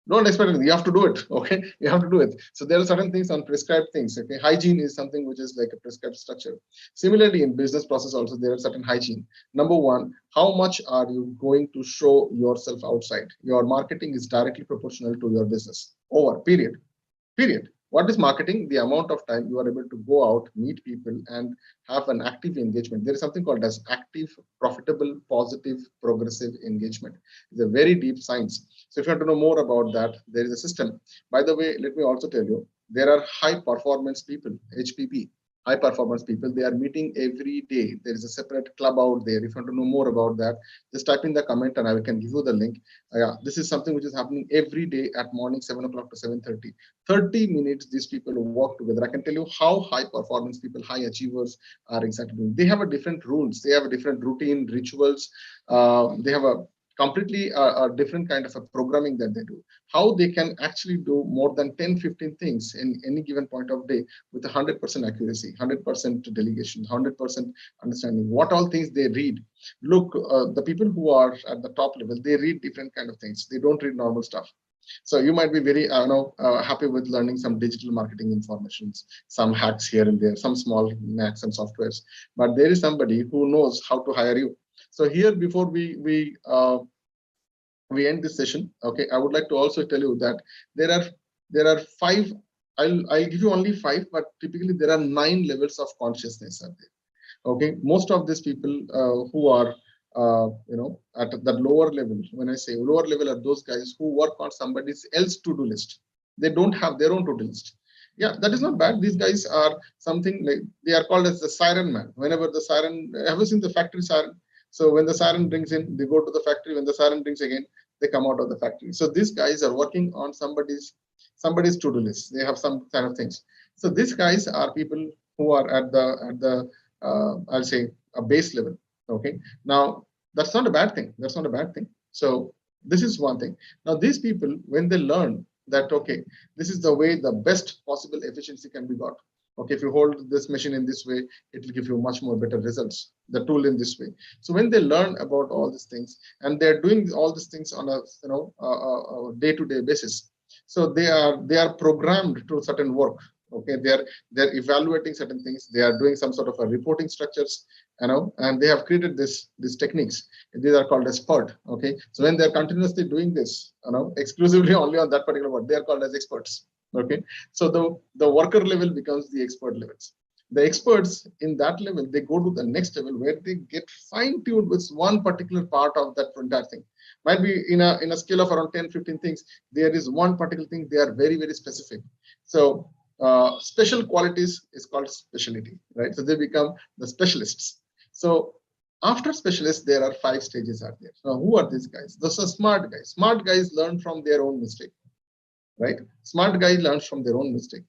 Don't expect it. You have to do it. Okay, you have to do it. So there are certain things on prescribed things. Okay, hygiene is something which is like a prescribed structure. Similarly, in business process also there are certain hygiene. Number one, how much are you going to show yourself outside? Your marketing is directly proportional to your business. Over. Period. Period. What is marketing? The amount of time you are able to go out, meet people, and have an active engagement. There is something called as active, profitable, positive, progressive engagement. It's a very deep science. So if you want to know more about that, there is a system. By the way, let me also tell you, there are high performance people, HPP, high performance people. They are meeting every day. There is a separate club out there. If you want to know more about that, just type in the comment and I can give you the link. Yeah, this is something which is happening every day at morning 7 o'clock to 7:30. 30 minutes these people work together. I can tell you how high performance people, high achievers are exactly doing. They have a different rules. They have a different routine, rituals. They have a completely a different kind of a programming that they do. How they can actually do more than 10, 15 things in any given point of day with 100% accuracy, 100% delegation, 100% understanding. What all things they read. Look, the people who are at the top level, they read different kind of things. They don't read normal stuff. So you might be very happy with learning some digital marketing informations, some hacks here and there, some small hacks and softwares. But there is somebody who knows how to hire you. So here, before we end this session, okay, I would like to also tell you that there are five. I'll give you only five, but typically there are 9 levels of consciousness out there. Okay, most of these people who are at that lower level. When I say lower level, are those guys who work on somebody else's to-do list. They don't have their own to-do list. Yeah, that is not bad. These guys are something like, they are called as the siren man. Whenever the siren, have you seen the factory siren? So when the siren brings in, they go to the factory. When the siren brings again, they come out of the factory. So these guys are working on somebody's to-do list. They have some kind of things. So these guys are people who are at the I'll say a base level. Okay. Now that's not a bad thing. That's not a bad thing. So this is one thing. Now these people, when they learn that, okay, this is the way the best possible efficiency can be got. Okay, if you hold this machine in this way, it will give you much more better results. The tool in this way. So when they learn about all these things, and they're doing all these things on a day-to-day basis, so they are programmed to certain work. Okay, they're evaluating certain things. They are doing some sort of a reporting structures, and they have created these techniques. These are called as PERT. Okay, so when they're continuously doing this, exclusively only on that particular word, they are called as experts. Okay, so the worker level becomes the expert levels. The experts in that level, they go to the next level where they get fine-tuned with one particular part of that entire thing. Might be in a scale of around 10, 15 things, there is one particular thing they are very, very specific. So special qualities is called specialty, right? So they become the specialists. So after specialists, there are 5 stages out there. Now, who are these guys? Those are smart guys. Smart guys learn from their own mistake, right? Smart guy learns from their own mistake.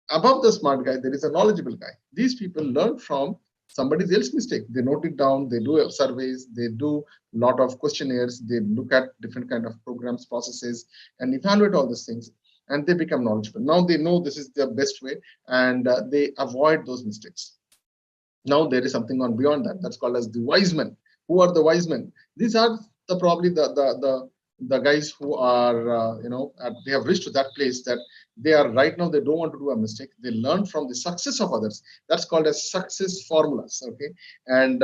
Above the smart guy, there is a knowledgeable guy. These people learn from somebody else's mistake. They note it down, they do surveys, they do a lot of questionnaires, they look at different kind of programs, processes, and evaluate all these things, and they become knowledgeable. Now they know this is the best way, and they avoid those mistakes. Now there is something on beyond that. That's called as the wise men. Who are the wise men? These are probably the guys who are they have reached to that place that they are right now. They don't want to do a mistake. They learn from the success of others. That's called as success formulas. Okay, and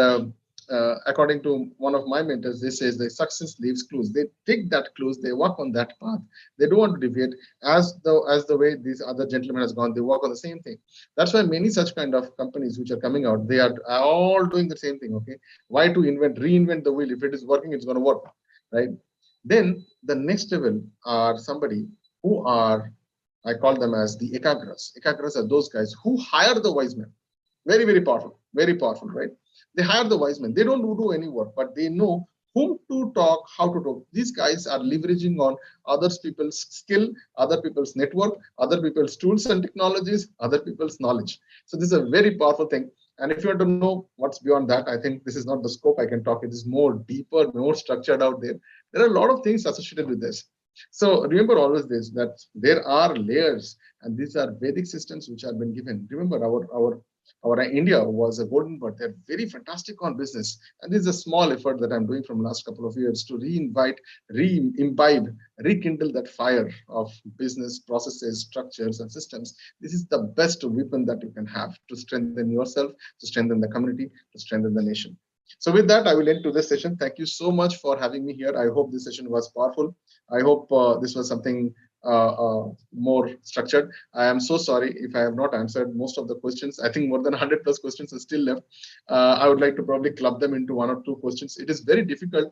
according to one of my mentors, they says the success leaves clues. They take that clues. They work on that path. They don't want to deviate as the way these other gentlemen has gone. They work on the same thing. That's why many such kind of companies which are coming out, they are all doing the same thing. Okay, why to reinvent the wheel? If it is working, it's going to work, right? Then the next level are somebody who are, I call them as the ekagras. Ekagras are those guys who hire the wise men. Very, very powerful, right? They hire the wise men. They don't do any work, but they know whom to talk, how to talk. These guys are leveraging on other people's skill, other people's network, other people's tools and technologies, other people's knowledge. So this is a very powerful thing. And if you want to know what's beyond that, I think this is not the scope I can talk. It is more deeper, more structured out there. There are a lot of things associated with this. So remember always this, that there are layers, and these are Vedic systems which have been given. Remember our India was a golden bird. They're very fantastic on business. And this is a small effort that I'm doing from the last couple of years to re-imbibe, rekindle that fire of business processes, structures, and systems. This is the best weapon that you can have to strengthen yourself, to strengthen the community, to strengthen the nation. So with that, I will end to this session. Thank you so much for having me here. I hope this session was powerful. I hope this was something more structured. I am so sorry if I have not answered most of the questions. I think more than 100 plus questions are still left. I would like to probably club them into 1 or 2 questions. It is very difficult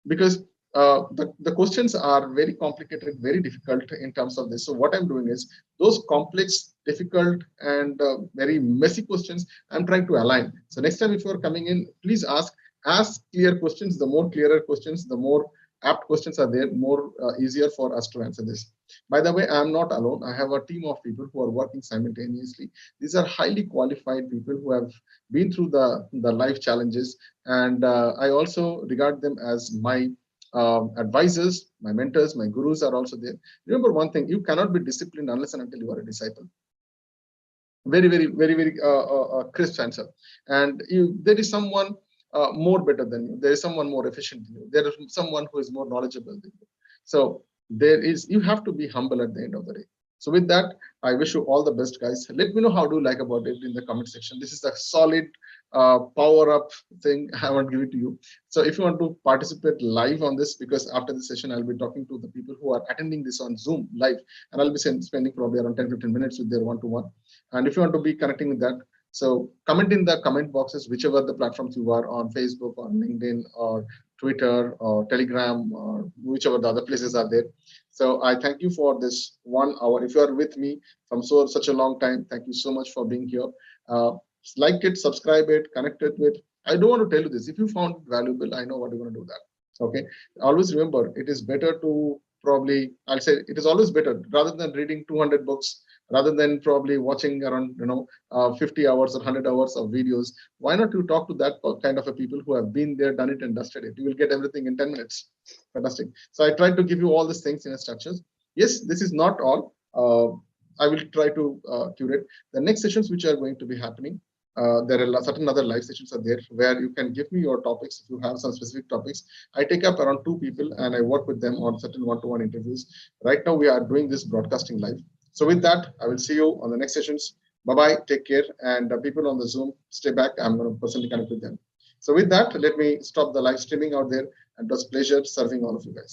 because the questions are very complicated, very difficult in terms of this. So what I'm doing is those complex, difficult, and very messy questions, I'm trying to align. So next time if you are coming in, please ask clear questions. The more clearer questions, the more apt questions are there, more easier for us to answer this. By the way, I'm not alone. I have a team of people who are working simultaneously. These are highly qualified people who have been through the life challenges. And I also regard them as my advisors, my mentors, my gurus are also there. Remember one thing, you cannot be disciplined unless and until you are a disciple. Very, very, very, very crisp answer. And there is someone more better than you. There is someone more efficient than you. There is someone who is more knowledgeable than you. So you have to be humble at the end of the day. So with that, I wish you all the best, guys. Let me know how do you like about it in the comment section. This is a solid power up thing. I want to give it to you. So if you want to participate live on this, because after the session, I'll be talking to the people who are attending this on Zoom live, and I'll be spending probably around 10-15 minutes with their one-to-one. And if you want to be connecting with that, so comment in the comment boxes, whichever the platforms you are on, Facebook or LinkedIn or Twitter or Telegram or whichever the other places are there. So I thank you for this 1 hour. If you are with me from such a long time, thank you so much for being here. Uh, like it, subscribe it, connect it with. I don't want to tell you this. If you found it valuable, I know what you're going to do that. Okay. Always remember, it is better to probably, I'll say it is always better rather than reading 200 books, rather than probably watching around 50 hours or 100 hours of videos. Why not you talk to that kind of a people who have been there, done it, and dusted it? You will get everything in 10 minutes. Fantastic. So I tried to give you all these things in a structures. Yes, this is not all. I will try to curate the next sessions which are going to be happening. There are certain other live sessions are there where you can give me your topics if you have some specific topics. I take up around 2 people and I work with them on certain one-to-one interviews. Right now we are doing this broadcasting live. So with that, I will see you on the next sessions. Bye-bye, take care. And people on the Zoom, stay back. I'm going to personally connect with them. So with that, let me stop the live streaming out there. And it was a pleasure serving all of you guys.